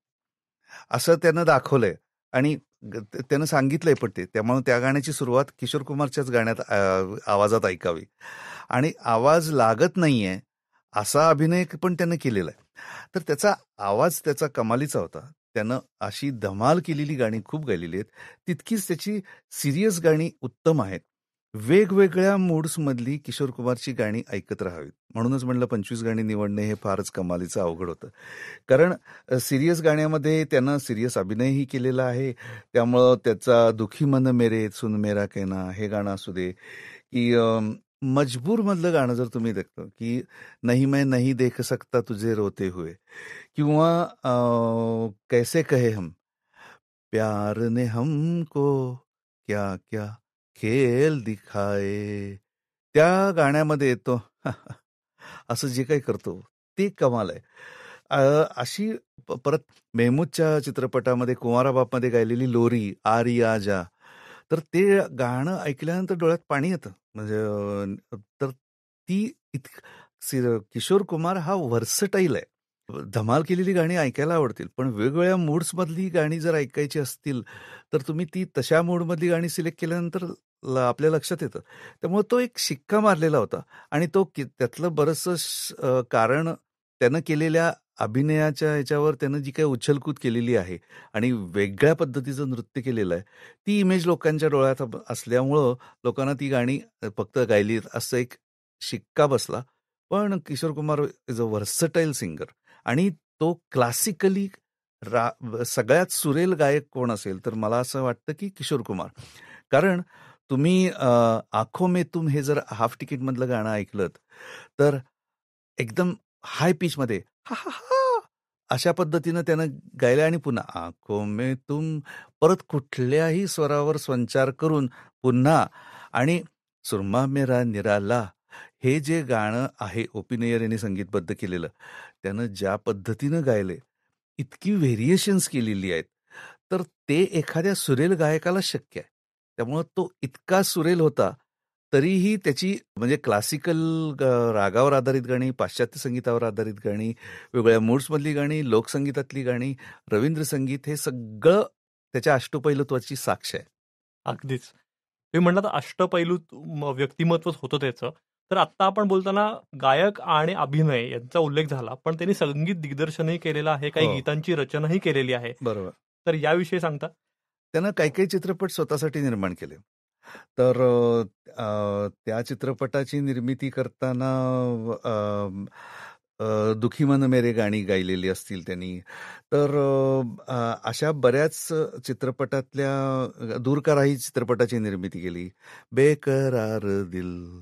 असं त्यानं दाखवलंय आणि त्यानं सांगितलंय पण ते. त्यामुळे त्या गाण्याची सुरुवात किशोर कुमारच्याच गाण्यात आवाजात ऐकावी आणि आवाज लागत नाहीये असा अभिनय पण त्यानं केलेला आहे. तर त्याचा आवाज त्याचा कमालीचा होता. त्यानं अशी धमाल केलेली गाणी खूप गायलेली आहेत. तितकीच त्याची सिरियस गाणी उत्तम आहेत. वेगवेगळ्या मूड्समधली किशोर कुमारची गाणी ऐकत राहावीत. म्हणूनच म्हणलं 25 गाणी निवडणे हे फारच कमालीचं अवघड होतं. कारण सिरियस गाण्यामध्ये त्यानं सिरियस अभिनयही केलेला आहे. त्यामुळं त्याचा दुखी मन मेरे सुन मेरा कहना हे गाणं असू दे की मजबूर मधलं गाणं जर तुम्ही देखता की नहीं मैं नहीं देख सकता तुझे रोते हुए किंवा कैसे कहे हम प्यार ने हमको क्या क्या खेल दिखाए, त्या गाण्यामध्ये येतो असं जे काही करतो ते कमाल आहे. अशी परत मेहमूदच्या चित्रपटामध्ये कुंवारा बापमध्ये गायलेली लोरी आरी आजा, तर ते गाणं ऐकल्यानंतर डोळ्यात पाणी येतं. म्हणजे तर ती किशोर कुमार हा व्हर्सटाईल आहे. धमाल केलेली गाणी ऐकायला आवडतील, पण वेगवेगळ्या मूड्समधली गाणी जर ऐकायची असतील तर तुम्ही ती तशा मूडमधली गाणी सिलेक्ट केल्यानंतर आपल्या लक्षात येतं. त्यामुळे तो एक शिक्का मारलेला होता आणि तो त्यातलं बरंचसं कारण त्यानं केलेल्या अभिनयाच्या ह्याच्यावर त्यानं जी काही उछलकूद केलेली आहे आणि वेगळ्या पद्धतीचं नृत्य केलेलं आहे, ती इमेज लोकांच्या डोळ्यात असल्यामुळं लोकांना ती गाणी फक्त गायली असं एक शिक्का बसला. पण Kishore Kumar is a versatile singer आणि तो क्लासिकली सगळ्यात सुरेल गायक कोण असेल तर मला असं वाटतं की किशोर कुमार. कारण तुम्ही आंखों में तुम हे जर हाफ तिकीटमधलं गाणं ऐकलं तर एकदम हाय पिचमध्ये हा हा हा अशा पद्धतीनं त्यानं गायलं आणि पुन्हा आंखों में तुम परत कुठल्याही स्वरावर संचार करून पुन्हा आणि सुरमा मेरा निराला हे जे गाणं आहे ओ.पी. नय्यर यांनी संगीतबद्ध केलेलं, त्यानं ज्या पद्धतीनं गायले, इतकी व्हेरिएशन्स केलेली आहेत, तर ते एखाद्या सुरेल गायकाला शक्य आहे. त्यामुळं तो इतका सुरेल होता, तरीही त्याची म्हणजे क्लासिकल रागावर आधारित गाणी, पाश्चात्य संगीतावर आधारित गाणी, वेगवेगळ्या मूड्समधली गाणी, लोकसंगीतातली गाणी, रवींद्र संगीत हे सगळं त्याच्या अष्टपैलुत्वाची साक्ष आहे. अगदीच. तुम्ही म्हणलात अष्टपैलू व्यक्तिमत्वच होतं त्याचं. तर आत्ता आपण बोलताना गायक आणि अभिनय यांचा उल्लेख झाला, पण त्यांनी संगीत दिग्दर्शनही केलेलं आहे, काही गीतांची रचनाही केलेली आहे. बरोबर. तर याविषयी सांगता? त्यानं काही काही चित्रपट स्वतःसाठी निर्माण केले. तर त्या चित्रपटाची निर्मिती करताना दुखी मन मेरे गाणी गायलेली असतील त्यांनी. तर अशा बऱ्याच चित्रपटातल्या दूर का राही चित्रपटाची निर्मिती केली. बेकरार दिल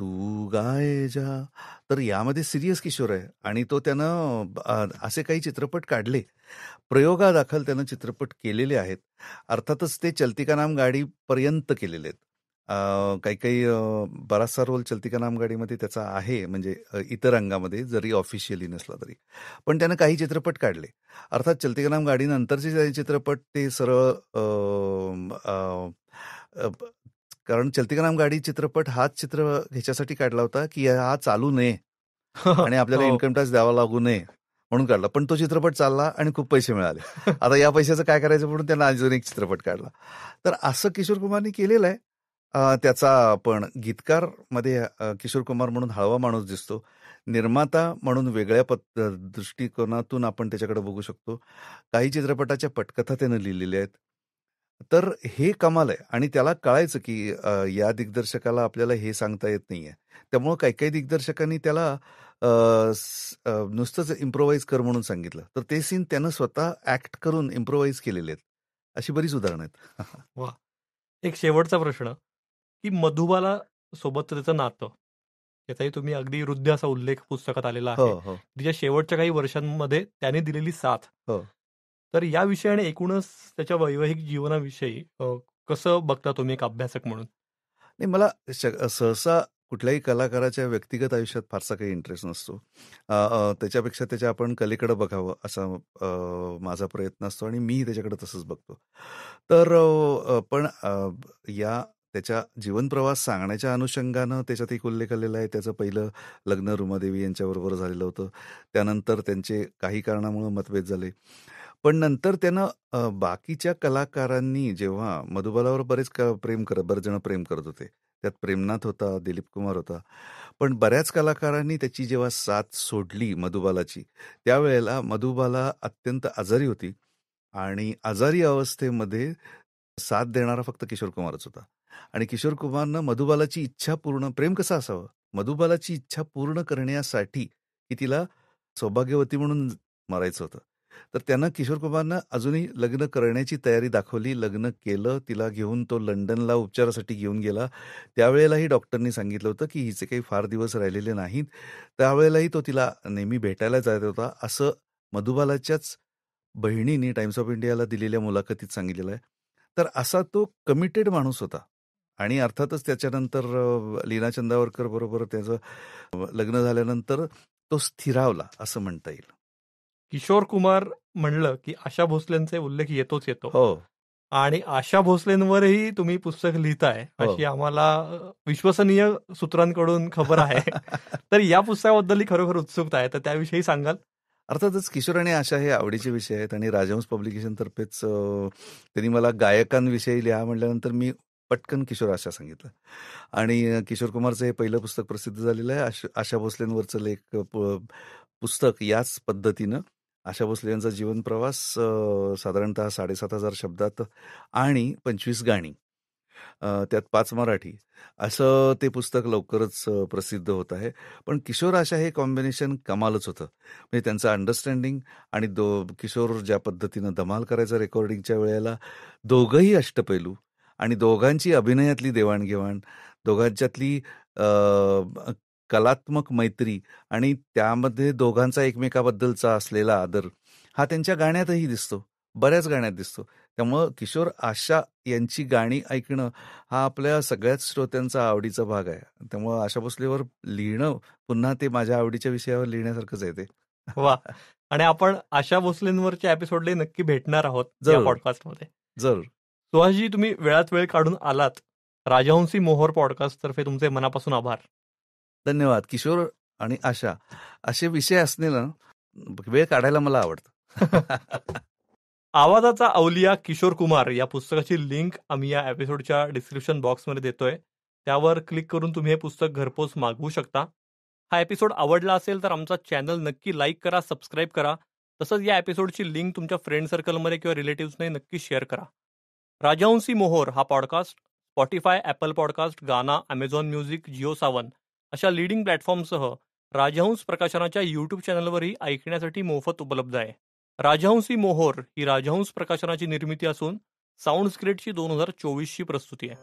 तू गाये जा. तर यामध्ये सिरियस किशोर आहे आणि तो त्यानं असे काही चित्रपट काढले. प्रयोगादाखल त्यानं चित्रपट केलेले आहेत. अर्थातच ते चलती का नाम गाडीपर्यंत केलेले आहेत. काही काही बराचसा रोल चलती का नाम गाडीमध्ये त्याचा आहे, म्हणजे इतर रंगामध्ये, जरी ऑफिशियली नसला तरी. पण त्यानं काही चित्रपट काढले. अर्थात चलती का नाम गाडीनंतरचे चित्रपट ते सरळ कारण चलती का नाम गाडी चित्रपट हाच ह्याच्यासाठी काढला होता की हा चालू नये आणि आपल्याला इन्कम टॅक्स द्यावा लागू नये म्हणून काढला. पण तो चित्रपट चालला आणि खूप पैसे मिळाले. आता या पैशाचं काय करायचं म्हणून त्यांना अजून एक चित्रपट काढला. तर असं किशोर कुमारने केलेलं आहे. त्याचा आपण गीतकार मध्ये किशोर कुमार म्हणून हळवा माणूस दिसतो. निर्माता म्हणून वेगळ्या दृष्टिकोनातून आपण त्याच्याकडे बघू शकतो. काही चित्रपटाच्या पटकथा त्यानं लिहिलेल्या आहेत. तर हे कमाल आहे आणि त्याला कळायचं की या दिग्दर्शकाला आपल्याला हे सांगता येत नाहीये. त्यामुळं काही काही दिग्दर्शकांनी त्याला नुसतंच इम्प्रोव्हाइज कर म्हणून सांगितलं. तर ते सीन त्यानं स्वतः ऍक्ट करून इम्प्रोव्हाइज केलेले आहेत. अशी बरीच उदाहरणं आहेत. वा. एक शेवटचा प्रश्न की मधुबाला सोबत त्याचं नातं, याचाही तुम्ही अगदी हृदय असा उल्लेख पुस्तकात आलेला आहे. तिच्या शेवटच्या काही वर्षांमध्ये त्याने दिलेली साथ. तर या विषयाने एकूणच त्याच्या वैवाहिक जीवनाविषयी कसं बघता तुम्ही एक अभ्यासक म्हणून? नाही, मला सहसा कुठल्याही कलाकाराच्या व्यक्तिगत आयुष्यात फारसा काही इंटरेस्ट नसतो. त्याच्यापेक्षा त्याच्या आपण कलेकडे बघावं असा माझा प्रयत्न असतो आणि मी त्याच्याकडे तसंच बघतो. तर पण या त्याच्या जीवनप्रवास सांगण्याच्या अनुषंगानं त्याच्यात एक उल्लेख आलेला आहे. त्याचं पहिलं लग्न रुमादेवी यांच्याबरोबर झालेलं होतं. त्यानंतर त्यांचे काही कारणामुळे मतभेद झाले. पण नंतर त्यानं बाकीच्या कलाकारांनी जेव्हा मधुबालावर बरेच जण प्रेम करत होते. त्यात प्रेमनाथ होता, दिलीप कुमार होता. पण बऱ्याच कलाकारांनी त्याची जेव्हा साथ सोडली मधुबालाची, त्यावेळेला मधुबाला अत्यंत आजारी होती आणि आजारी अवस्थेमध्ये साथ देणारा फक्त किशोर कुमारच होता. आणि किशोर कुमारनं मधुबालाची इच्छा प्रेम कसं असावं, मधुबालाची इच्छा पूर्ण करण्यासाठी की तिला सौभाग्यवती म्हणून मारायचं होतं. तर त्यानं किशोर कुमारनं अजूनही लग्न करण्याची तयारी दाखवली. लग्न केलं. तिला घेऊन तो लंडनला उपचारासाठी घेऊन गेला. त्यावेळेलाही डॉक्टरनी सांगितलं होतं की हिचे काही फार दिवस राहिलेले नाहीत. त्यावेळेलाही तो तिला नेहमी भेटायला जात होता, असं मधुबालाच्याच बहिणीने टाइम्स ऑफ इंडियाला दिलेल्या मुलाखतीत सांगितलेलं आहे. तर असा तो कमिटेड माणूस होता. आणि अर्थातच त्याच्यानंतर लीना चंदावरकर बरोबर त्याचं लग्न झाल्यानंतर तो स्थिरावला असं म्हणता येईल. किशोर कुमार म्हणलं की आशा भोसलेंचे उल्लेख येतोच येतो. हो. आणि आशा भोसलेंवरही तुम्ही पुस्तक लिहिताय अशी आम्हाला विश्वसनीय सूत्रांकडून खबर आहे. तर या पुस्तकाबद्दल खरोखर उत्सुकता आहे, तर त्याविषयी सांगाल? अर्थातच किशोर आणि आशा हे आवडीचे विषय आहेत आणि राजहंस पब्लिकेशनतर्फेच त्यांनी मला गायकांविषयी लिहा म्हटल्यानंतर मी पटकन किशोर आशा सांगितलं. आणि किशोर कुमारचं हे पहिलं पुस्तक प्रसिद्ध झालेलं आहे. आशा भोसलेंवरचं पुस्तक याच पद्धतीनं आशा भोसले यांचा जीवन प्रवास साधारणतः 7,500 शब्दात आणि 25 गाणी, त्यात 5 मराठी, असं ते पुस्तक लवकरच प्रसिद्ध होत आहे. पण किशोर आशा हे कॉम्बिनेशन कमालच होतं. म्हणजे त्यांचं अंडरस्टँडिंग आणि किशोर ज्या पद्धतीनं धमाल करायचा रेकॉर्डिंगच्या वेळेला, दोघंही अष्टपैलू आणि दोघांची अभिनयातली देवाणघेवाण, दोघांच्यातली कलात्मक मैत्री आणि त्यामध्ये दोघांचा एकमेकाबद्दलचा असलेला आदर हा त्यांच्या गाण्यातही दिसतो, बऱ्याच गाण्यात दिसतो. त्यामुळं किशोर आशा यांची गाणी ऐकणं हा आपल्या सगळ्याच श्रोत्यांचा आवडीचा भाग आहे. त्यामुळं आशा भोसलेवर लिहिणं पुन्हा ते माझ्या आवडीच्या विषयावर लिहिण्यासारखंच आहे ते. वा. आणि आपण आशा भोसलेंवरच्या एपिसोडला नक्की भेटणार आहोत या जरूर. पॉडकास्टमध्ये. जरूर. सुहासजी, तुम्ही वेळात वेळ काढून आलात. राजहंसी मोहोर पॉडकास्ट तर्फे तुमचे मनापासून आभार. धन्यवाद. किशोर आणि आशा असे विषय असणे ना, वेळ काढायला मला आवडतं. आवाजाचा अवलिया किशोर कुमार या पुस्तकाची लिंक आम्ही या एपिसोडच्या डिस्क्रिप्शन बॉक्समध्ये देतोय. त्यावर क्लिक करून तुम्ही हे पुस्तक घरपोच मागवू शकता. हा एपिसोड आवडला असेल तर आमचा चॅनल नक्की लाईक करा, सबस्क्राईब करा. तसंच या एपिसोडची लिंक तुमच्या फ्रेंड सर्कलमध्ये किंवा रिलेटिव्हजने नक्की शेअर करा. राजहंसी मोहोर हा पॉडकास्ट स्पॉटिफाय, ॲपल पॉडकास्ट, गाना, अमेझॉन म्युझिक, जिओ सावन अशा लीडिंग प्लॅटफॉर्मसह राजहंस प्रकाशनाच्या यूट्यूब चॅनलवरही ऐकण्यासाठी मोफत उपलब्ध आहे. राजहंसी मोहोर ही राजहंस प्रकाशनाची निर्मिती असून साऊंडस्क्रिप्टची 2024ची प्रस्तुती आहे.